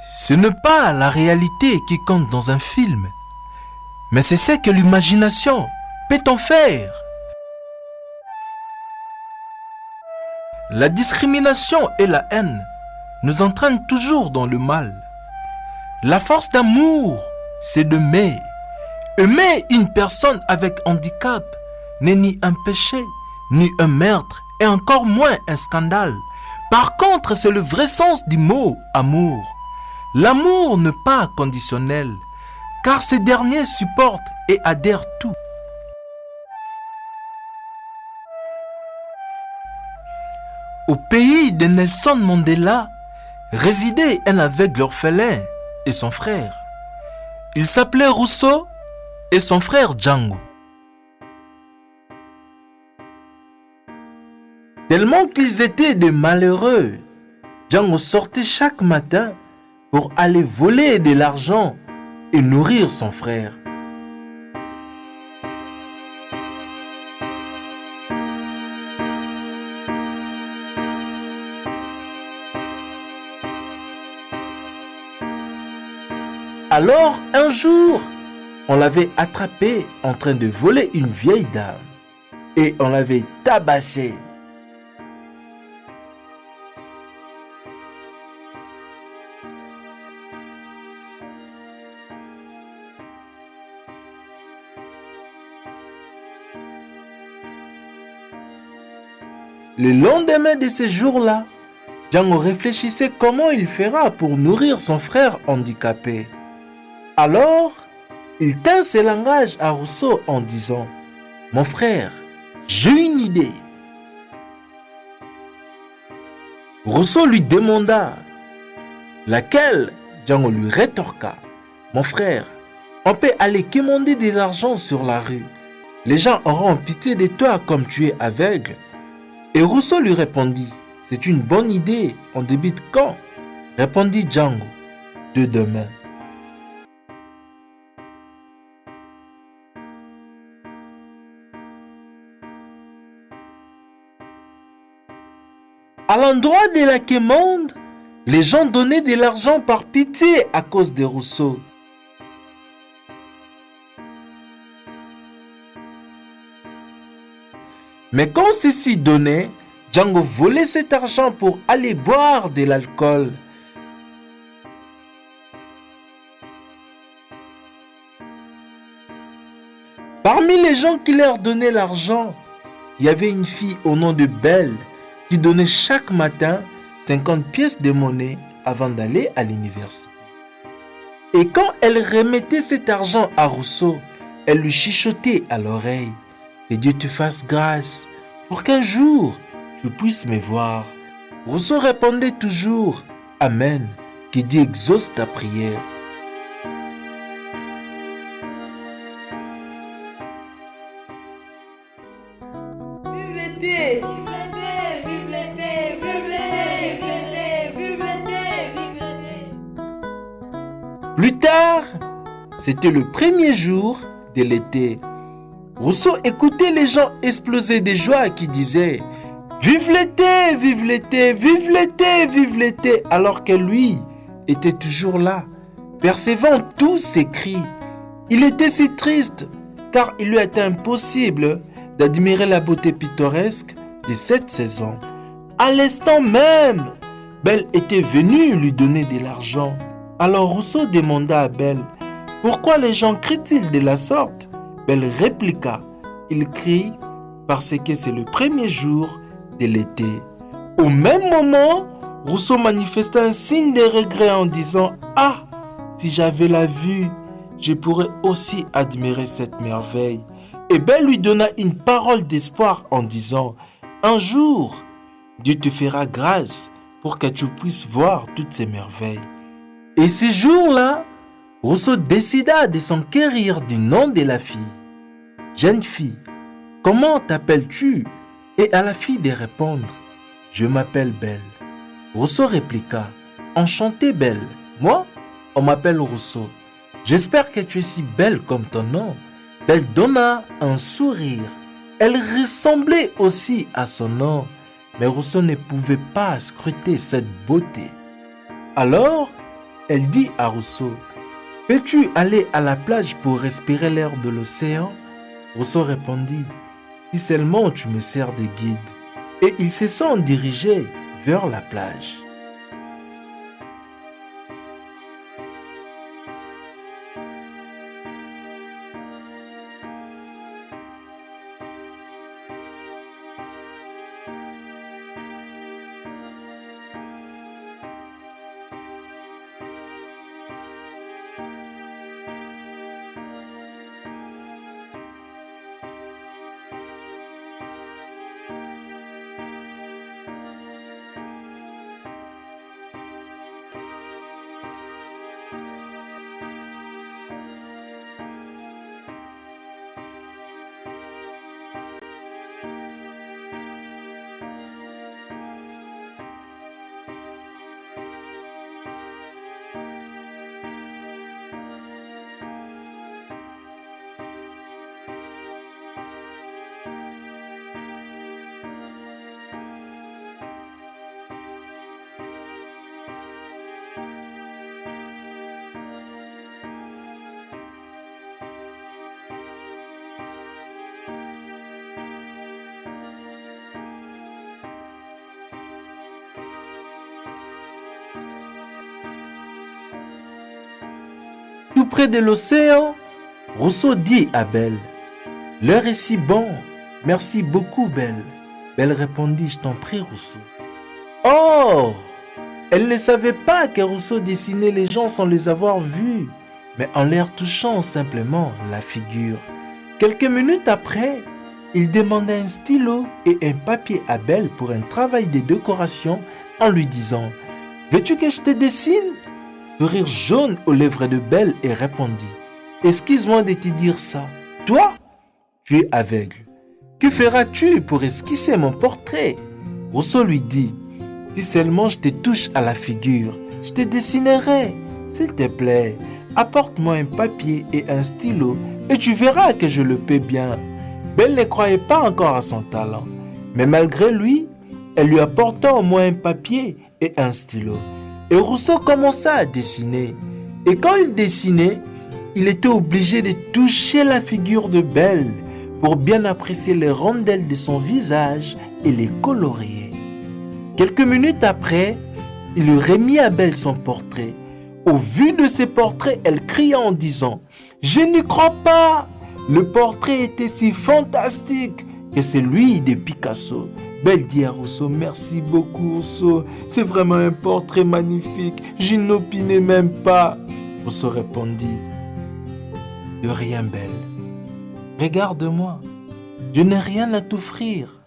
Ce n'est pas la réalité qui compte dans un film, mais c'est ce que l'imagination peut en faire. La discrimination et la haine nous entraînent toujours dans le mal. La force d'amour, c'est d'aimer. Aimer une personne avec handicap n'est ni un péché, ni un meurtre, et encore moins un scandale. Par contre, c'est le vrai sens du mot amour. L'amour n'est pas conditionnel, car ces derniers supportent et adhèrent tout. Au pays de Nelson Mandela, résidait un aveugle orphelin et son frère. Il s'appelait Rousseau et son frère Django. Tellement qu'ils étaient des malheureux, Django sortait chaque matin pour aller voler de l'argent et nourrir son frère. Alors, un jour, on l'avait attrapé en train de voler une vieille dame et on l'avait tabassé. Le lendemain de ce jour-là, Django réfléchissait comment il fera pour nourrir son frère handicapé. Alors, il tint ce langage à Rousseau en disant « Mon frère, j'ai une idée. » Rousseau lui demanda laquelle. Django lui rétorqua « Mon frère, on peut aller quémander de l'argent sur la rue. Les gens auront pitié de toi comme tu es aveugle. » Et Rousseau lui répondit « C'est une bonne idée, on débute quand ?» Répondit Django « De demain. » À l'endroit de la quémande, les gens donnaient de l'argent par pitié à cause de Rousseau. Mais quand ceux-ci donnaient, Django volait cet argent pour aller boire de l'alcool. Parmi les gens qui leur donnaient l'argent, il y avait une fille au nom de Belle qui donnait chaque matin 50 pièces de monnaie avant d'aller à l'université. Et quand elle remettait cet argent à Rousseau, elle lui chuchotait à l'oreille « Que Dieu te fasse grâce pour qu'un jour je puisse me voir. » Rousseau répondait toujours « Amen, que Dieu exauce ta prière. » Vive l'été! Vive l'été! Vive l'été! Vive l'été! Vive l'été! Vive l'été! Plus tard, c'était le premier jour de l'été. Rousseau écoutait les gens exploser de joie qui disaient « Vive l'été! Vive l'été! Vive l'été! Vive l'été !» alors que lui était toujours là, percevant tous ces cris. Il était si triste car il lui était impossible d'admirer la beauté pittoresque de cette saison. À l'instant même, Belle était venue lui donner de l'argent. Alors Rousseau demanda à Belle « Pourquoi les gens crient-ils de la sorte ?» Belle répliqua « Ils crient parce que c'est le premier jour de l'été. » Au même moment, Rousseau manifesta un signe de regret en disant « Ah, si j'avais la vue, je pourrais aussi admirer cette merveille. » Et Belle lui donna une parole d'espoir en disant « Un jour, Dieu te fera grâce pour que tu puisses voir toutes ces merveilles. » Et ce jour-là, Rousseau décida de s'enquérir du nom de la fille. « Jeune fille, comment t'appelles-tu » Et à la fille de répondre « Je m'appelle Belle. » Rousseau répliqua « Enchanté Belle, moi, on m'appelle Rousseau. J'espère que tu es si belle comme ton nom. » Belle donna un sourire. Elle ressemblait aussi à son nom, mais Rousseau ne pouvait pas scruter cette beauté. Alors, Elle dit à Rousseau, peux-tu aller à la plage pour respirer l'air de l'océan? Rousseau répondit, si seulement tu me sers de guide. Et ils se sont dirigés vers la plage. Tout près de l'océan, Rousseau dit à Belle, « L'heure est si bon, merci beaucoup Belle. » Belle répondit, « Je t'en prie Rousseau. » Or, elle ne savait pas que Rousseau dessinait les gens sans les avoir vus, mais en leur touchant simplement la figure. Quelques minutes après, il demanda un stylo et un papier à Belle pour un travail de décoration en lui disant, « Veux-tu que je te dessine ?» Sourire jaune aux lèvres de Belle et répondit, « Excuse-moi de te dire ça. Toi, tu es aveugle. Que feras-tu pour esquisser mon portrait ?» Rousseau lui dit, « Si seulement je te touche à la figure, je te dessinerai. S'il te plaît, apporte-moi un papier et un stylo et tu verras que je le paie bien. » Belle ne croyait pas encore à son talent, mais malgré lui, elle lui apporta au moins un papier et un stylo. Et Rousseau commença à dessiner. Et quand il dessinait, il était obligé de toucher la figure de Belle pour bien apprécier les rondelles de son visage et les colorier. Quelques minutes après, il remit à Belle son portrait. Au vu de ce portrait, elle cria en disant « Je n'y crois pas !» Le portrait était si fantastique que c'est lui de Picasso. Belle dit à Rousseau, « Merci beaucoup Rousseau, c'est vraiment un portrait magnifique, je n'opinais même pas. » Rousseau répondit, « De rien Belle, regarde-moi, je n'ai rien à t'offrir.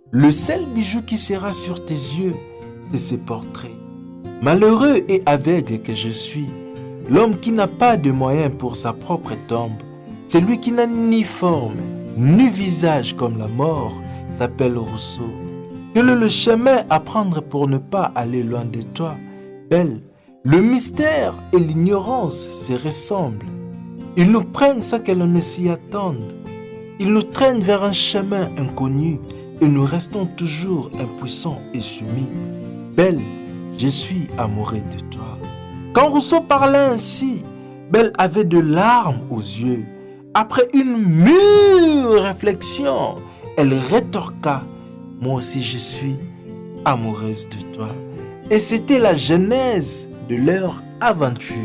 Le seul bijou qui sera sur tes yeux, c'est ce portrait. Malheureux et aveugle que je suis, l'homme qui n'a pas de moyens pour sa propre tombe, celui qui n'a ni forme, ni visage comme la mort, s'appelle Rousseau. Quel est le chemin à prendre pour ne pas aller loin de toi, Belle? Le mystère et l'ignorance se ressemblent. Ils nous prennent sans que l'on ne s'y attende. Ils nous traînent vers un chemin inconnu et nous restons toujours impuissants et soumis. Belle, je suis amoureux de toi. » Quand Rousseau parlait ainsi, Belle avait de larmes aux yeux. Après une mûre réflexion, elle rétorqua, « Moi aussi je suis amoureuse de toi. » Et c'était la genèse de leur aventure.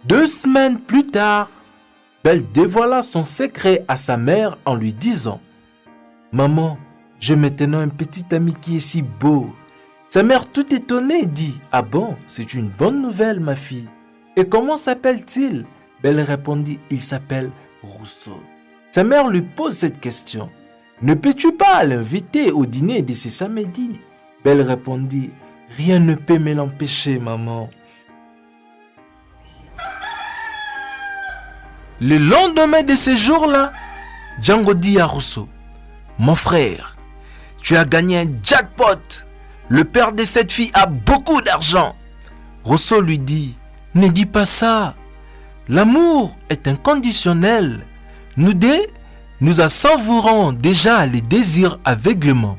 Deux semaines plus tard, Belle dévoila son secret à sa mère en lui disant « Maman, j'ai maintenant un petit ami qui est si beau. » Sa mère, tout étonnée, dit « Ah bon, c'est une bonne nouvelle, ma fille. Et comment s'appelle-t-il » Belle répondit « Il s'appelle Rousseau. » Sa mère lui pose cette question. « Ne peux-tu pas l'inviter au dîner de ce samedi ?» Belle répondit « Rien ne peut me l'empêcher, maman. » Le lendemain de ce jour-là, Django dit à Rousseau « Mon frère, tu as gagné un jackpot. Le père de cette fille a beaucoup d'argent. » Rousseau lui dit « Ne dis pas ça. L'amour est inconditionnel. Nous deux, nous savourons déjà les désirs aveuglement. »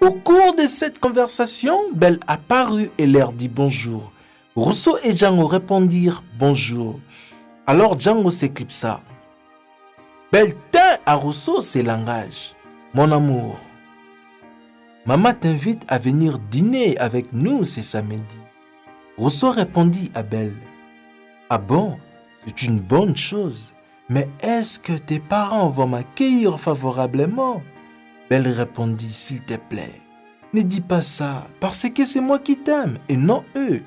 Au cours de cette conversation, Belle apparut et leur dit bonjour. Rousseau et Django répondirent bonjour. Alors Django s'éclipsa. Belle tint à Rousseau ses langages. Mon amour, maman t'invite à venir dîner avec nous ce samedi. Rousseau répondit à Belle. Ah bon, c'est une bonne chose. Mais est-ce que tes parents vont m'accueillir favorablement? Belle répondit, s'il te plaît, ne dis pas ça, parce que c'est moi qui t'aime et non eux.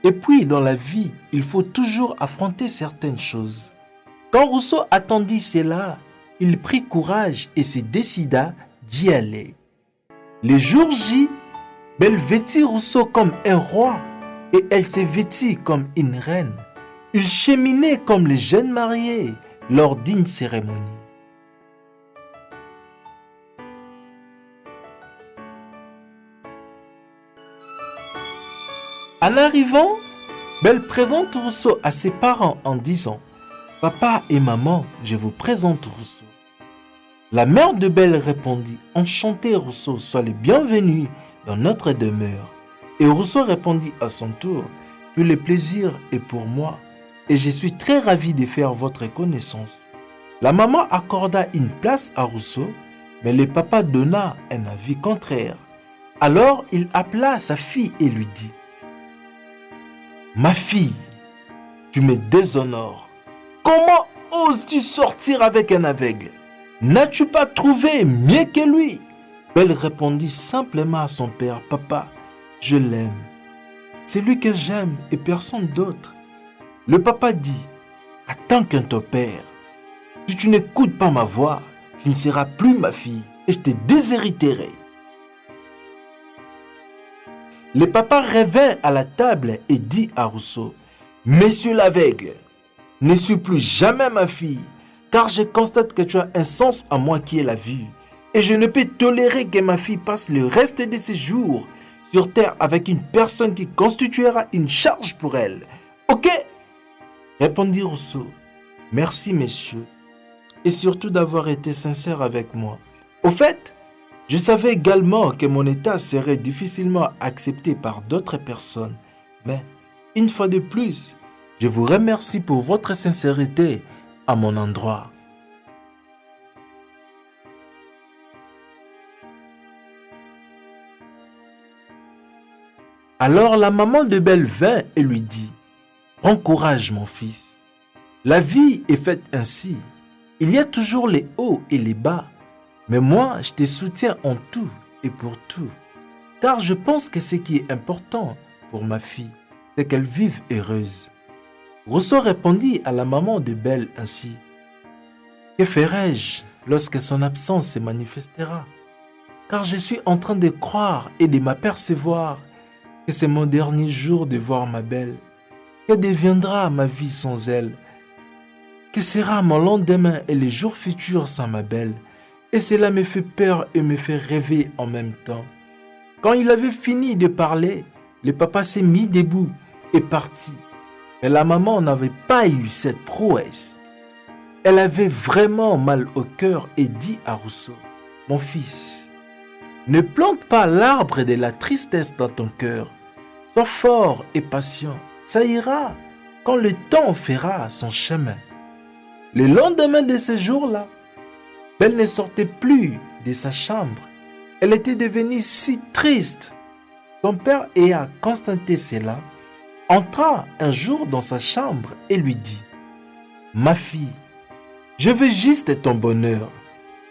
Et puis, dans la vie, il faut toujours affronter certaines choses. Quand Rousseau attendit cela, il prit courage et se décida d'y aller. Le jour J, Belle vêtit Rousseau comme un roi et elle se vêtit comme une reine. Ils cheminaient comme les jeunes mariés lors d'une cérémonie. En arrivant, Belle présente Rousseau à ses parents en disant « Papa et maman, je vous présente Rousseau. » La mère de Belle répondit « Enchanté Rousseau, sois le bienvenu dans notre demeure. » Et Rousseau répondit à son tour « Tout le plaisir est pour moi et je suis très ravi de faire votre connaissance. » La maman accorda une place à Rousseau, mais le papa donna un avis contraire. Alors il appela sa fille et lui dit « Ma fille, tu me déshonores. Comment oses-tu sortir avec un aveugle? N'as-tu pas trouvé mieux que lui ?» Belle répondit simplement à son père, « Papa, je l'aime. C'est lui que j'aime et personne d'autre. » Le papa dit, « Attends qu'un ton père. Si tu n'écoutes pas ma voix, tu ne seras plus ma fille et je te déshériterai. » Le papa revint à la table et dit à Rousseau, « Monsieur l'aveugle, ne suis plus jamais ma fille, car je constate que tu as un sens à moi qui est la vue, et je ne peux tolérer que ma fille passe le reste de ses jours sur terre avec une personne qui constituera une charge pour elle. Ok ?» Répondit Rousseau, « Merci messieurs, et surtout d'avoir été sincère avec moi. Au fait, je savais également que mon état serait difficilement accepté par d'autres personnes, mais une fois de plus, je vous remercie pour votre sincérité à mon endroit. » Alors la maman de Belle vint et lui dit, « Prends courage mon fils, la vie est faite ainsi, il y a toujours les hauts et les bas. Mais moi, je te soutiens en tout et pour tout, car je pense que ce qui est important pour ma fille, c'est qu'elle vive heureuse. » Rousseau répondit à la maman de Belle ainsi, « Que ferai-je lorsque son absence se manifestera? Car je suis en train de croire et de m'apercevoir que c'est mon dernier jour de voir ma Belle. Que deviendra ma vie sans elle? Que sera mon lendemain et les jours futurs sans ma Belle? Et cela me fait peur et me fait rêver en même temps. » Quand il avait fini de parler, le papa s'est mis debout et parti. Mais la maman n'avait pas eu cette prouesse. Elle avait vraiment mal au cœur et dit à Rousseau, « Mon fils, ne plante pas l'arbre de la tristesse dans ton cœur. Sois fort et patient. Ça ira quand le temps fera son chemin. » Le lendemain de ce jour-là, Belle ne sortait plus de sa chambre. Elle était devenue si triste. Son père ayant constaté cela, entra un jour dans sa chambre et lui dit, « Ma fille, je veux juste ton bonheur.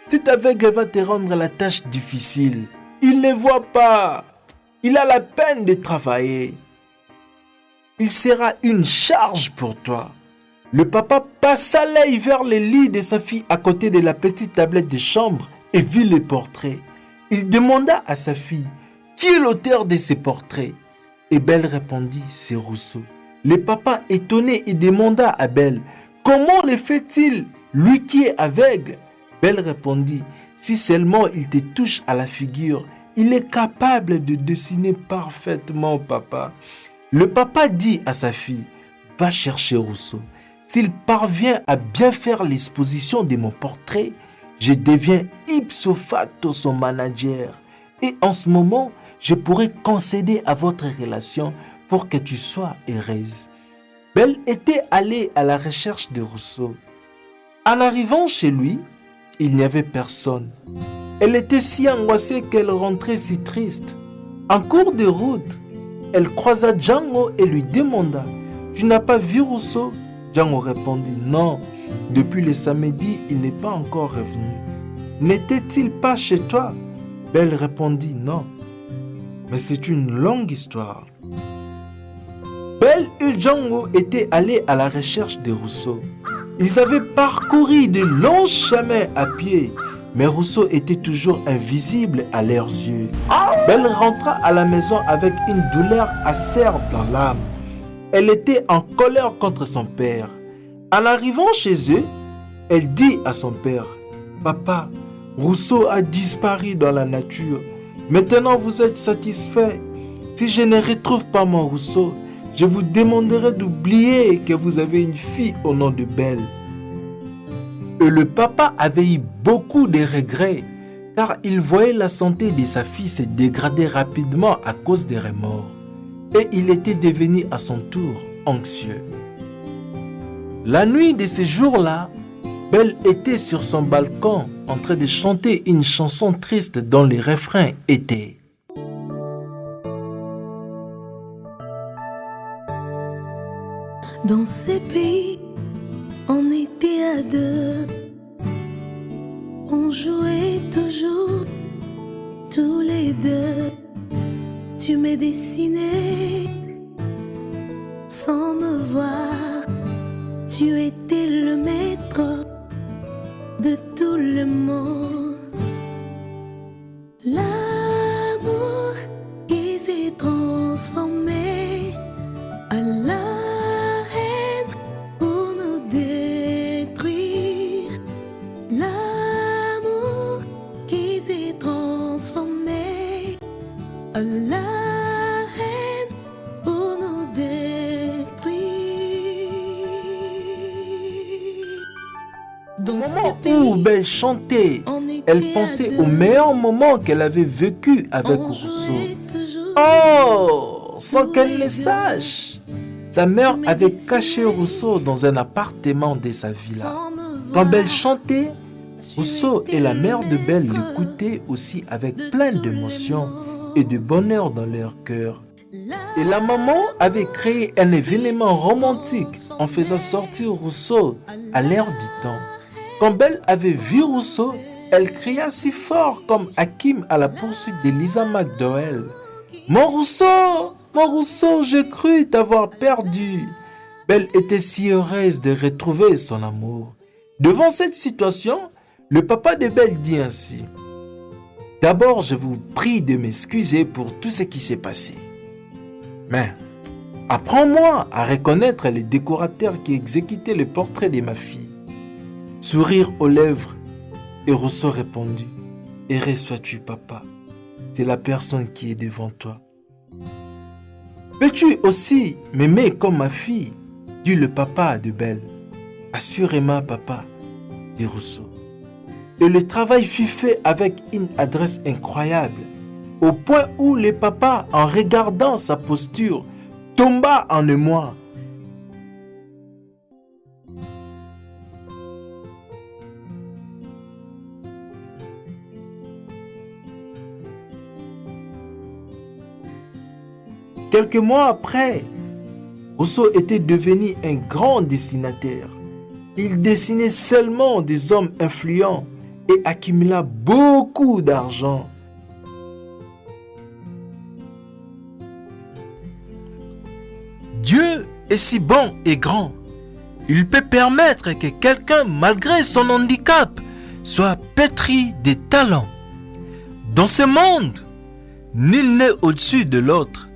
Cet aveugle va te rendre la tâche difficile. Il ne voit pas. Il a la peine de travailler. Il sera une charge pour toi. Le papa passa l'œil vers le lit de sa fille à côté de la petite tablette de chambre et vit les portraits. Il demanda à sa fille, qui est l'auteur de ces portraits? Et Belle répondit, c'est Rousseau. Le papa, étonné, il demanda à Belle, comment le fait-il, lui qui est aveugle? Belle répondit, si seulement il te touche à la figure, il est capable de dessiner parfaitement, papa. Le papa dit à sa fille, va chercher Rousseau. S'il parvient à bien faire l'exposition de mon portrait, je deviens ipso facto son manager. Et en ce moment, je pourrais concéder à votre relation pour que tu sois heureuse. Belle était allée à la recherche de Rousseau. En arrivant chez lui, il n'y avait personne. Elle était si angoissée qu'elle rentrait si triste. En cours de route, elle croisa Django et lui demanda « Tu n'as pas vu Rousseau ?» Django répondit « Non, depuis le samedi, il n'est pas encore revenu. N'était-il pas chez toi ?» Belle répondit « Non, mais c'est une longue histoire. » Belle et Django étaient allés à la recherche de Rousseau. Ils avaient parcouru de longs chemins à pied, mais Rousseau était toujours invisible à leurs yeux. Belle rentra à la maison avec une douleur acerbe dans l'âme. Elle était en colère contre son père. En arrivant chez eux, elle dit à son père, « Papa, Rousseau a disparu dans la nature. Maintenant vous êtes satisfait. Si je ne retrouve pas mon Rousseau, je vous demanderai d'oublier que vous avez une fille au nom de Belle. » Et le papa avait eu beaucoup de regrets, car il voyait la santé de sa fille se dégrader rapidement à cause des remords. Et il était devenu à son tour anxieux. La nuit de ce jour-là, Belle était sur son balcon en train de chanter une chanson triste dont le refrain était « Dans ces pays, on était à deux. On jouait toujours, tous les deux. Tu me dessinais sans me voir. Tu étais le maître de tout le monde. L'amour qui s'est transformé à la haine pour nous détruire. L'amour qui s'est transformé à la haine pour nous détruire. Au moment où Belle chantait, elle pensait au meilleur moment qu'elle avait vécu avec Rousseau. Oh, sans qu'elle le sache, sa mère avait caché Rousseau dans un appartement de sa villa. Quand Belle chantait, Rousseau et la mère de Belle l'écoutaient aussi avec plein d'émotion et de bonheur dans leur cœur. Et la maman avait créé un événement romantique en faisant sortir Rousseau à l'heure du temps. Quand Belle avait vu Rousseau, elle cria si fort comme Hakim à la poursuite de Lisa McDowell. « Mon Rousseau, j'ai cru t'avoir perdu !» Belle était si heureuse de retrouver son amour. Devant cette situation, le papa de Belle dit ainsi: « D'abord, je vous prie de m'excuser pour tout ce qui s'est passé. Mais apprends-moi à reconnaître les décorateurs qui exécutaient le portrait de ma fille. » Sourire aux lèvres, et Rousseau répondit: « Heureux sois-tu, papa, c'est la personne qui est devant toi. »« Peux-tu aussi m'aimer comme ma fille ?» dit le papa de Belle. « Assurément, papa, » dit Rousseau. Et le travail fut fait avec une adresse incroyable, au point où le papa, en regardant sa posture, tomba en émoi. Quelques mois après, Rousseau était devenu un grand dessinateur. Il dessinait seulement des hommes influents et accumula beaucoup d'argent. Dieu est si bon et grand. Il peut permettre que quelqu'un, malgré son handicap, soit pétri de talents. Dans ce monde, nul n'est au-dessus de l'autre.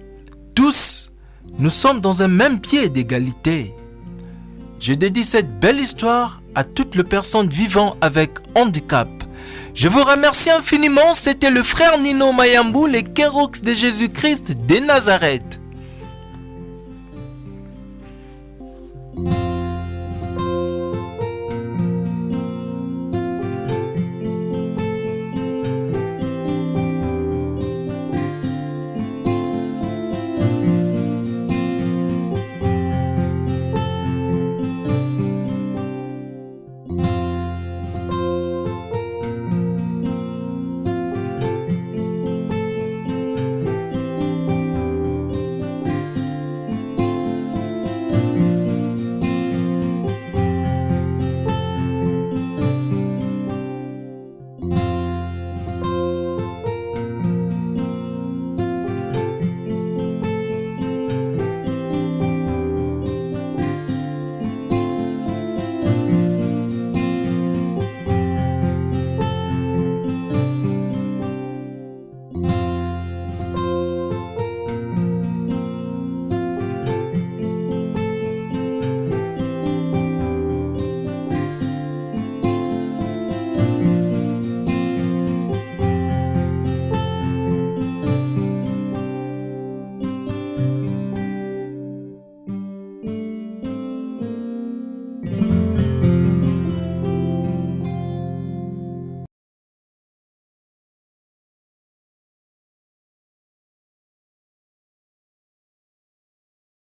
Tous, nous sommes dans un même pied d'égalité. Je dédie cette belle histoire à toutes les personnes vivant avec handicap. Je vous remercie infiniment. C'était le frère Nino Mayambou, les Kérox de Jésus-Christ de Nazareth.